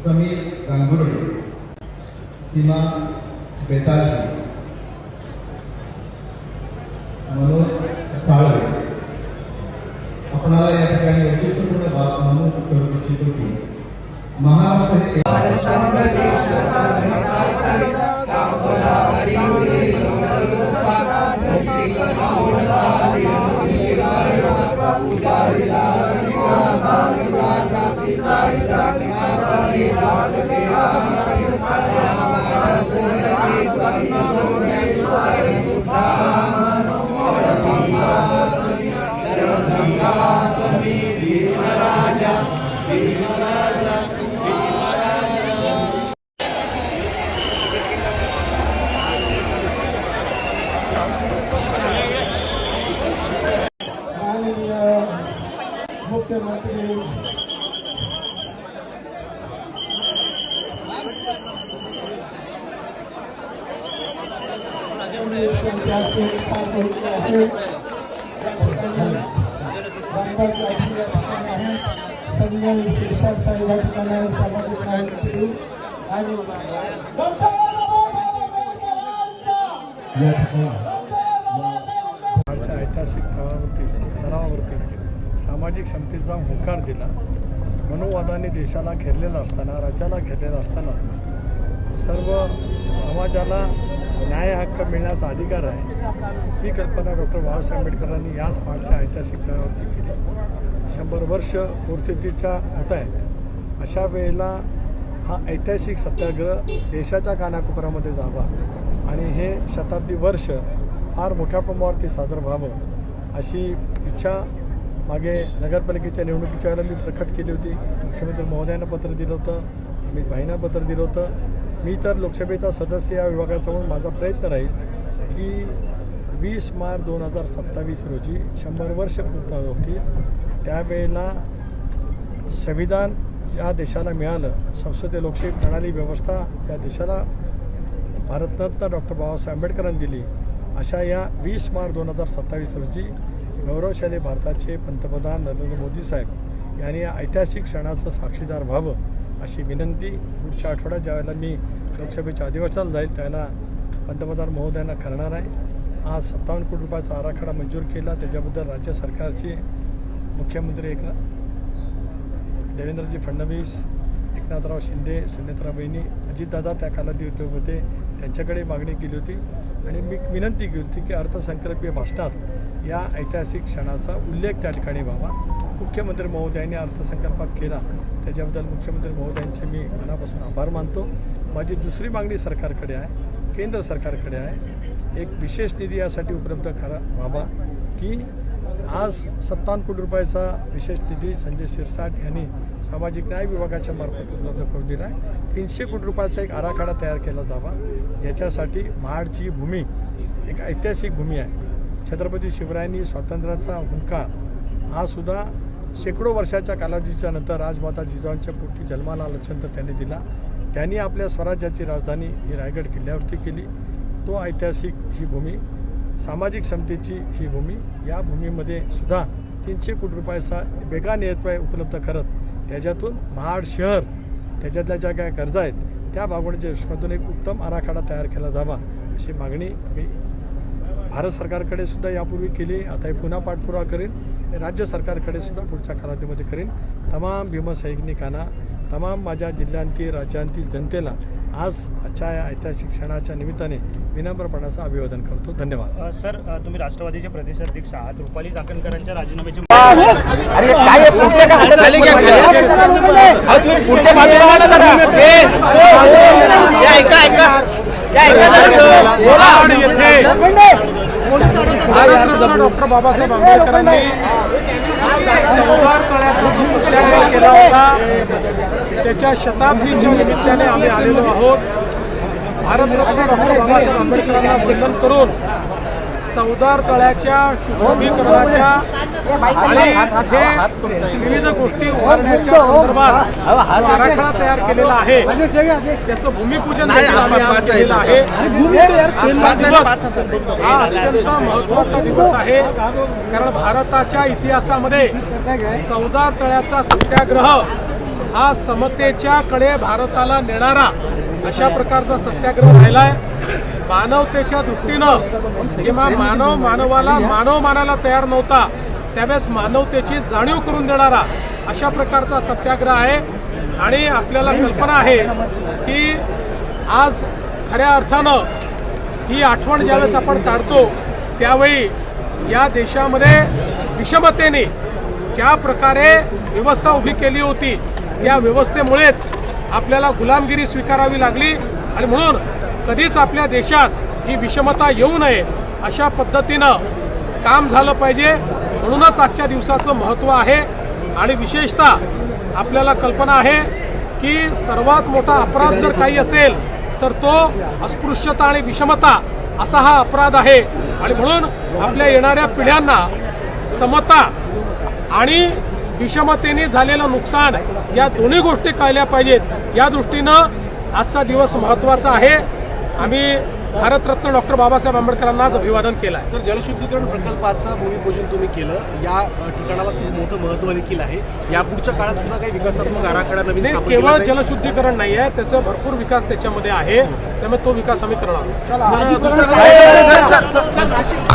समीर गांगुर्डे, सीमा बेताजी, मनोज साळवे. आपणाला या ठिकाणी वैशिष्ट्यपूर्ण बाब म्हणून कळू इच्छितो की महाराष्ट्र हे मुख्यमंत्री संजय शिरसाट साहेब या ठिकाणी सामाजिक न्यायमंत्री आणि ऐतिहासिक स्तरावरती सामाजिक समतेचा होकार दिला. मनोवादाने देशाला घेरलेला असताना, राज्याला घेरलेला असतानाच सर्व समाजाला न्याय हक्क मिळण्याचा अधिकार आहे ही कल्पना डॉक्टर बाबासाहेब आंबेडकरांनी याच मार्चच्या ऐतिहासिक तळावरती केली. 100 वर्ष पूर्ततेच्या होत आहेत. अशा वेळेला हा ऐतिहासिक सत्याग्रह देशाच्या कानाकोपऱ्यामध्ये जावा आणि हे शताब्दी वर्ष फार मोठ्या प्रमाणावरती साजरं व्हावं अशी इच्छा मागे नगरपालिकेच्या निवडणुकीच्या वेळेला मी प्रकट केली होती. मुख्यमंत्री महोदयांना पत्र दिलं होतं, अमित भाईंना पत्र दिलं होतं. मी तर लोकसभेचा सदस्य या विभागाचा म्हणून माझा प्रयत्न राहील की 20 मार्च 2027 रोजी 100 वर्ष पूर्ण होतील. त्यावेळेला संविधान ज्या देशाला मिळालं, संसदीय लोकशाही प्रणाली व्यवस्था ज्या देशाला भारतरत्न डॉक्टर बाबासाहेब आंबेडकरांनी दिली, अशा या 20 मार्च 2027 रोजी गौरवशाली भारताचे पंतप्रधान नरेंद्र मोदी साहेब यांनी या ऐतिहासिक क्षणाचं साक्षीदार व्हावं अशी विनंती पुढच्या आठवड्यात ज्यावेळेला मी लोकसभेच्या अधिवेशनाला जाईल त्यावेळेला पंतप्रधान महोदयांना करणार आहे. आज 57 कोटी रुपयाचा आराखडा मंजूर केला. त्याच्याबद्दल राज्य सरकारचे मुख्यमंत्री देवेंद्रजी फडणवीस, एकनाथराव शिंदे, सुनेत्रा बहिणी, अजितदादा त्या कालावधीमध्ये त्यांच्याकडे मागणी केली होती आणि मी विनंती केली होती की अर्थसंकल्पीय भाषणात या ऐतिहासिक क्षणाचा उल्लेख त्या ठिकाणी व्हावा. मुख्यमंत्री महोदयांनी अर्थसंकल्पात केला, त्याच्याबद्दल मुख्यमंत्री महोदयांचे मी मनापासून आभार मानतो. माझी दुसरी मागणी सरकारकडे आहे, केंद्र सरकारकडे आहे. एक विशेष निधी यासाठी उपलब्ध व्हावा की आज 57 कोटी रुपयाचा विशेष निधी संजय शिरसाट यांनी सामाजिक न्याय विभागाच्या मार्फत उपलब्ध करून दिला आहे. 300 कोटी रुपयाचा एक आराखडा तयार केला जावा. याच्यासाठी महाडची भूमी एक ऐतिहासिक भूमी आहे. छत्रपती शिवरायांनी स्वातंत्र्याचा हुंकार हा सुद्धा शेकडो वर्षाच्या कालावधीच्या नंतर राजमाता जिजाऊंच्या पोटी जन्माला आल्यानंतर त्यांनी दिला. त्यांनी आपल्या स्वराज्याची राजधानी ही रायगड किल्ल्यावरती केली. तो ऐतिहासिक ही भूमी, सामाजिक समतेची ही भूमी, या भूमीमध्ये सुद्धा 300 कोटी रुपयाचा वेगळा नियतव्यय उपलब्ध करत त्याच्यातून महाड शहर त्याच्यातल्या ज्या काही गरजा आहेत त्या भागवण्याच्या दृष्टीतून एक उत्तम आराखडा तयार केला जावा अशी मागणी मी भारत सरकारकडे सुद्धा यापूर्वी केली. आता हे पुन्हा पाठपुरावा करेन. राज्य सरकारकडे सुद्धा पुढच्या कालावधीमध्ये करेन. तमाम भीमसैनिकांना, तमाम माझ्या जिल्ह्यांतील राज्यांतील जनतेला आज आजच्या या ऐतिहासिक क्षणाच्या निमित्ताने विनम्रपणाचं अभिवादन करतो. धन्यवाद. सर, तुम्ही राष्ट्रवादीचे प्रदेशाध्यक्ष आहात. रुपाली चाकणकरांच्या राजीनाम्याची डॉक्टर बाबासाहेब आंबेडकरांनी संवाद तळ्याचा जो सत्याग्रह केला होता त्याच्या शताब्दीच्या निमित्ताने आम्ही आलेलो आहोत. भारतरत्न डॉक्टर बाबासाहेब आंबेडकरांना वंदन करून चौदार तळ्याच्या सुशोभीकरणाच्या आणि तिथे विविध गोष्टी उभारण्याच्या संदर्भात आराखडा तयार केलेला आहे त्याचं भूमिपूजन केलेलं आहे. हा अत्यंत महत्त्वाचा दिवस आहे कारण भारताच्या इतिहासामध्ये चौदार तळ्याचा सत्याग्रह हा समतेच्या कडे भारताला नेणारा अशा प्रकारचा सत्याग्रह राहिलाय. मानवतेच्या दृष्टीनं जेव्हा मानव मानवाला मानव मानायला तयार नव्हता त्यावेळेस मानवतेची जाणीव करून देणारा अशा प्रकारचा सत्याग्रह आहे. आणि आपल्याला कल्पना आहे की आज खऱ्या अर्थानं ही आठवण ज्यावेळेस आपण काढतो त्यावेळी या देशामध्ये विषमतेने ज्या प्रकारे व्यवस्था उभी केली होती त्या व्यवस्थेमुळेच आपल्याला गुलामगिरी स्वीकारावी लागली. आणि म्हणून कधीच आपल्या देशात ही विषमता येऊ नये अशा पद्धतीनं काम झालं पाहिजे. म्हणूनच आजच्या दिवसाचं महत्त्व आहे. आणि विशेषतः आपल्याला कल्पना आहे की सर्वात मोठा अपराध जर काही असेल तर तो अस्पृश्यता आणि विषमता असा हा अपराध आहे. आणि म्हणून आपल्या येणाऱ्या पिढ्यांना समता आणि विषमतेने झालेलं नुकसान या दोन्ही गोष्टी कळल्या पाहिजेत. या दृष्टीनं आजचा दिवस महत्त्वाचा आहे. आम्ही भारतरत्न डॉक्टर बाबासाहेब आंबेडकरांना आज अभिवादन केलं आहे. सर, जलशुद्धीकरण प्रकल्पाचं भूमिपूजन तुम्ही केलं. या ठिकाणाला खूप मोठं महत्त्व देखील आहे. यापुढच्या काळात सुद्धा काही विकासात्मक आराखडा नवीन नाही, स्थापन केवळ केला जाईल? जलशुद्धीकरण नाही आहे, त्याचा भरपूर विकास त्याच्यामध्ये आहे. त्यामुळे तो विकास आम्ही करणार आहोत. सर, दुसरं काय?